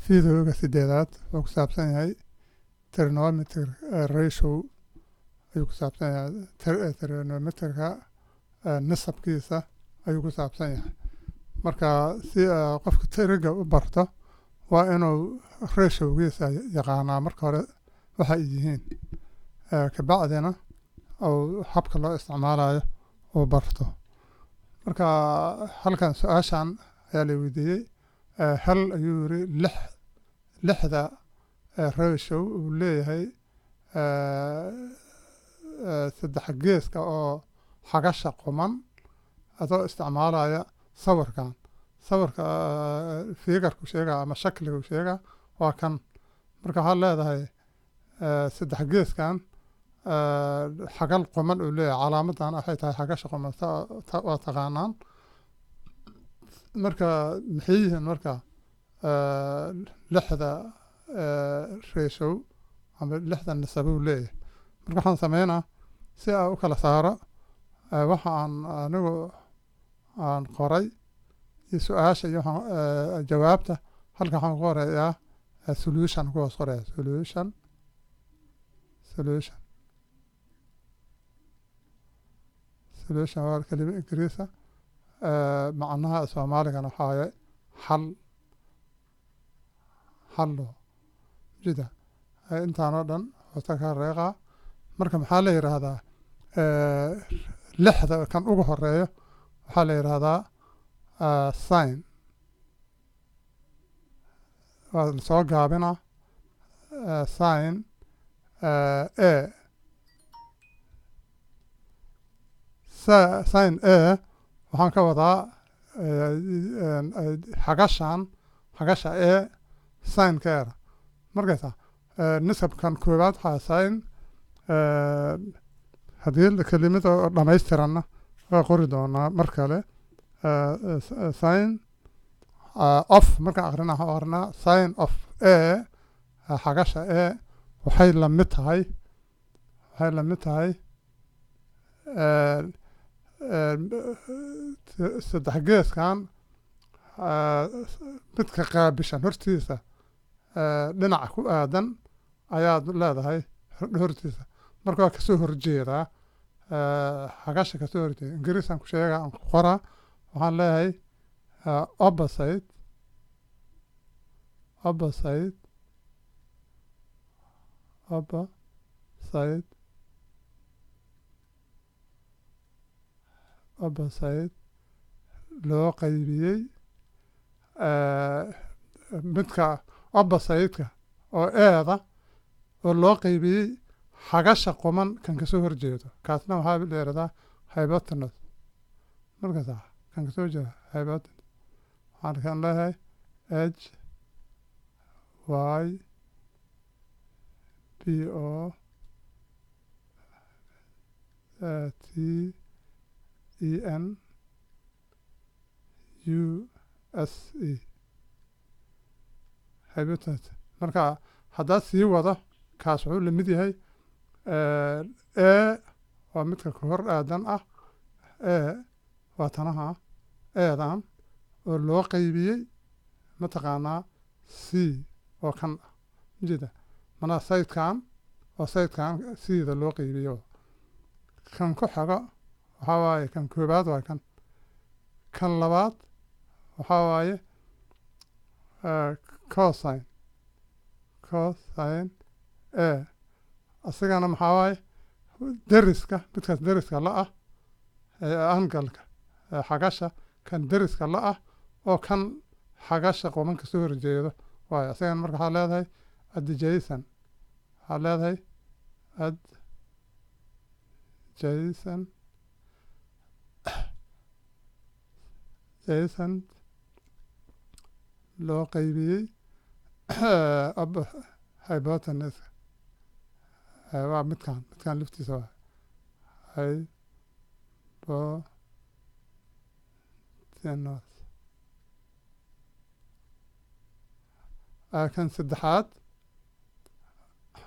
fiidooga sideedaad wuxuu ku saabsan yahay trigonometric ratio ayuu ku saabsan yahay trigonometrika nisabkiisa ayuu ku saabsan yahay marka si qofka triga u barto waa inuu ratiogiisa yaqaanaa marka hore waxa ay yihiin kabacdina ou habka loo isticmaalayo uu barto marka halkan su-aashan ayaa la weydiiyey hal ayuu yiri lixda ratio uu leeyahay saddex geeska oo xagasha quman adoo isticmaalaya sawirka figarku sheega ama shakligu sheega waa kan marka waxaad leedahay saddex geeskan xagal quman uu leeyahay calaamadan waxay tahay xagasha quman waa taqaanaan marka maxay yihiin marka lixda ratio ama lixda nisab uu leeyahay marka waxaan sameynaa si aan u kala saaro waxa anigu aan qoray iyo su-aasha iyo jawaabta halkan waxaan ku qorayaa solution ku hoos qoraya solution waa kelimo ingiriisa macnaha soomaaligana waxaa waaye xallo jida intaan oo dhan hoosta ka reeqaa marka maxaa la yidhaahdaa lixda kan ugu horeeyo waxaa la yidhaahdaa sign waa soo gaabina sign sign a waxaan ka wadaa xagasha e signkeeda markaysa nisabkan koowaad waxaa sign haddii kelimada oo dhamaystiranna waa qori doonaa mar kale sign of markaan akhrina waxaan akrinaa sign of a xagasha e waxay la mid tahay saddex geeskan midka qaabishan hortiisa dhinaca ku aadan ayaad leedahay hortiisa marka waa kasoo horjeedaa xagasha kasoo horjeeda ingiriisaan ku sheegaa aan ku qoraa waxaan leeyahay opposite loo qaybiyey midka opposite-ka oo eeda oo loo qaybiyey xagasha quman kan kasoo horjeedo kaasna waxaa la yidhahdaa hypotenuse markaasa kan kasoo horjeeda hypotenuse waxaan kan leeyahay h y p o t e n u s e hypotenuse marka haddaad sii wado kaas wuxuu la mid yahay e waa midka ka hor aadan ah e waa tanaha eedan oo loo qaybiyey mataqaanaa c oo kan ah ujeeda manaa sayidkan oo sayidkan cda loo qaybiyo kan ku xigo waxaa waaye kan koobaad waa kan labaad waxaa waaye cosine e asigana maxaa waaye deriska midkaas deriska la ah angalka xagasha kan deriska la ah oo kan xagasha quman kasoo horjeedo waayo asigana marka waxaa leedahay adjacent waxaa leedahay adjacent loo qaybiyey hypotenuse waa midkan laftiisa waa hypotenuse kan saddexaad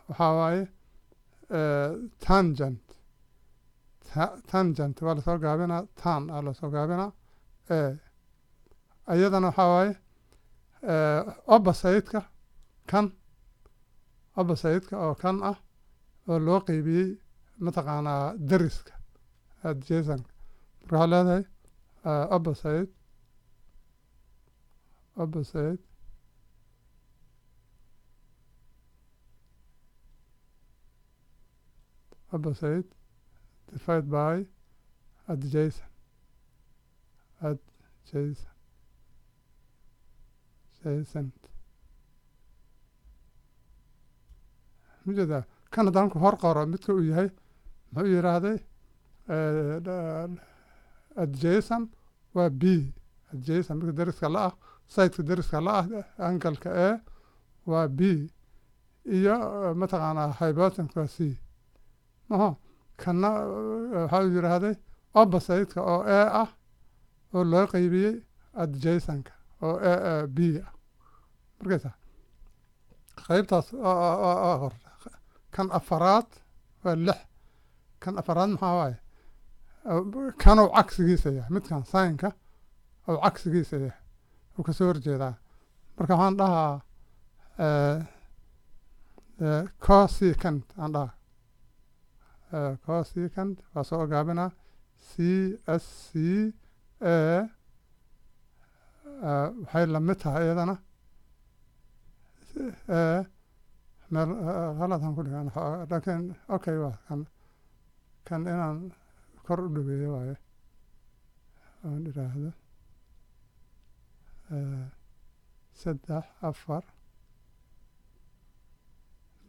waxaa waaye tangent waa lasoo gaabinaa tan aa lasoo gaabinaa iyadana waxaa waaye opposite-ka kan opposite-ka oo kan ah oo loo qeybiyey mataqaanaa dariska adjacent marka waxaa leedahay opposite divided by adjacent mujeedaa kan haddaan ku hor qoro midka uu yahay muxuu yidhaahday adjacent waa b adjacent midka dariska la ah sideka dariska la ah angalka e waa b iyo mataqaanaa hypotenuse waa c maho kana waxaa uu yidhaahday opposite-ka oo e ah oo loo qeybiyey adjacent-ka oo b ah markaysa qaybtaas kan afaraad waa 6 kan afaraad maxaa waaye kanuu cagsigiisa yahay midkan saynka ou cagsigiisa yahay uu kasoo horjeedaa marka waxaan dhahaa cosecant aan dhahaa cosecant waa soo gaabinaa c s c a waxay lamid tahay iyadana meel qaladaan ku dhigan laakiin okay waa kan inaan kor u dhaweeyo waaye oon idhaahdo 3 4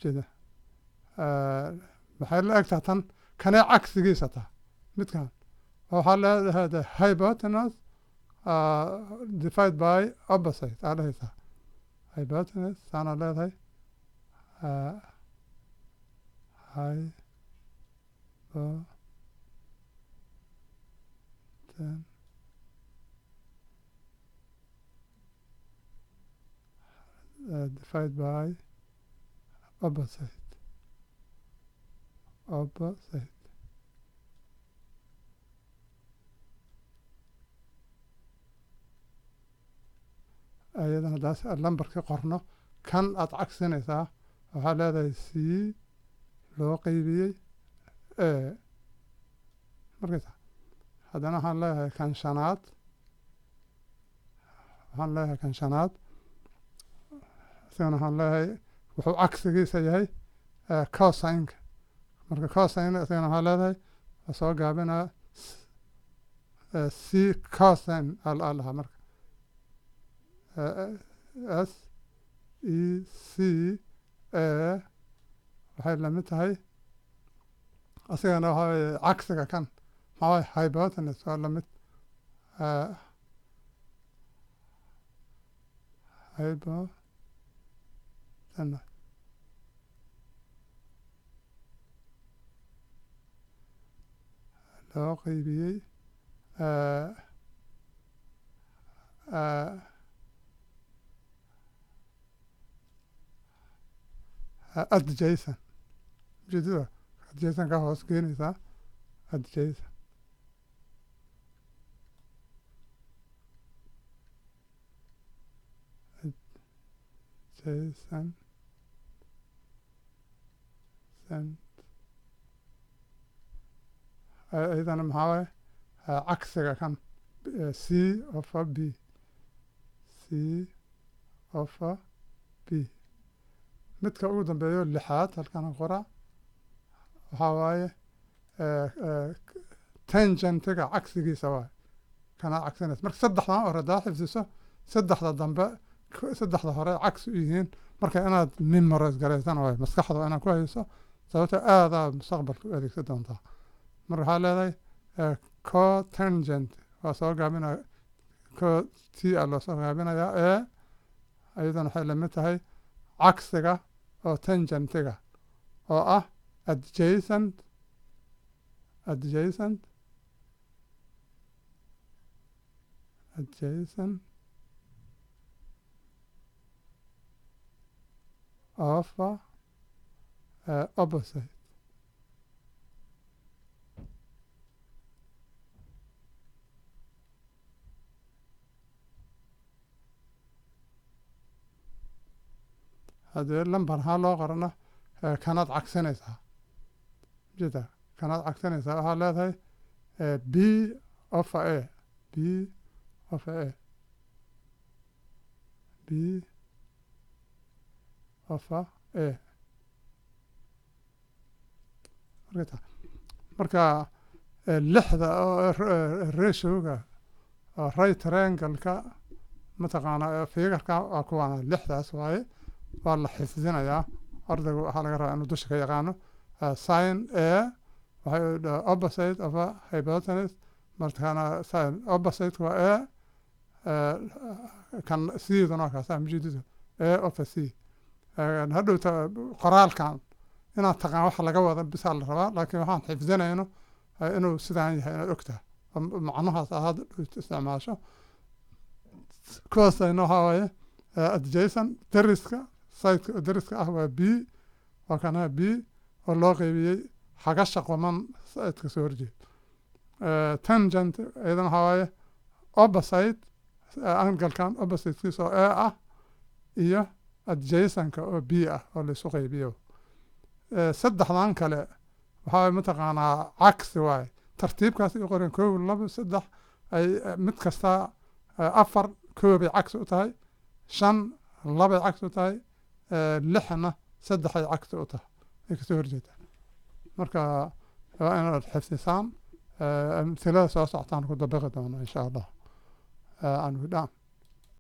jeda waxay la egtahay tan kanee cagsigiisa taha midkan waxaa leedahay hypotenuse divided by opposite aa dhahaysaa hypotenuse saana leedahay divided by opposite ayadan haddaas aad lambarkii qorno kan aad cagsinaysaa waxaa leedahay c loo qeybiyey e markaysa haddana waxaan leeyahay kan shanaad isagana waxaan leeyahay wuxuu cagsigiisa yahay cosine-ka marka cosine isagana waxaa leedahay waa soo gaabinaa c cosine alaha marka s e c a waxay lamid tahay asigana waxaa weye cagsiga kan maxaa waye hypotenuse waa lamid hypotenuse loo qeybiyey adjacent ujeedada adjacent ka hoos keenaysaa adjacent iyadana maxaa waye cagsiga kan c of a b midka ugu dambeeyo 6aad halkan qora waxaa waaye tangentiga cagsigiisa waaye kana cagsinaysa marka saddexdan hore haddaad xifdiso saddexda dambe saddexda hore cagsi u yihiin marka inaad memorise garaysan waaye maskaxda inaad ku hayso sababto aadaa mustaqbalka u adeegsan doontaa marka waxaa leedahay cotangent waa soo gaabinaya t a loo soo gaabinayaa ee ayadana waxay lamid tahay cagsiga oo tangentiga oo ah adjacent of opposite هذا لمبر هالو قرنا كانت عكسنيتها جدا كانت عكسنيتها هذا B of A B of A B of A marka lixda ratio-ga right triangle-ka mataqaana figure-ka waa kuwaana lixdaas waaye waa la xifdinayaa ardaygu waxaa laga rabaa inuu dusha ka yaqaano sin A waxay opposite of a hypotenuse markaana sin opposite waa A kan siduna kaasa mujidida A of C hadhowta qoraalkan inaad taqaan waxa laga wada bisaa la rabaa laakiin waxaan xifdinayno inuu sidaan yahay inaad ogtahay macnahaas aad isticmaasho kuwaasayna waxaa waaye adjacent dariska siteka dariska ah waa B waa kanaha B oo loo qaybiyey xagasha qoman siteka soo horjeed tangent iyadana waxaa waaye opposite angalkan oppositekiisa oo A ah iyo adjacentka oo B ah oo laysu qaybiyo saddexdan kale waxaa mataqaanaa cagsi waaye tartiibkaas iyo qoran 1 2 3 ay mid kasta 4 koobay cagsi u tahay 5 2 cagsi u tahay 6na 3 ay cagsi u tahay ay kasoo horjeedaan marka waa inaad xifdisaan amthilada soo socotaan ku dabaqi doono insha allah aan widaan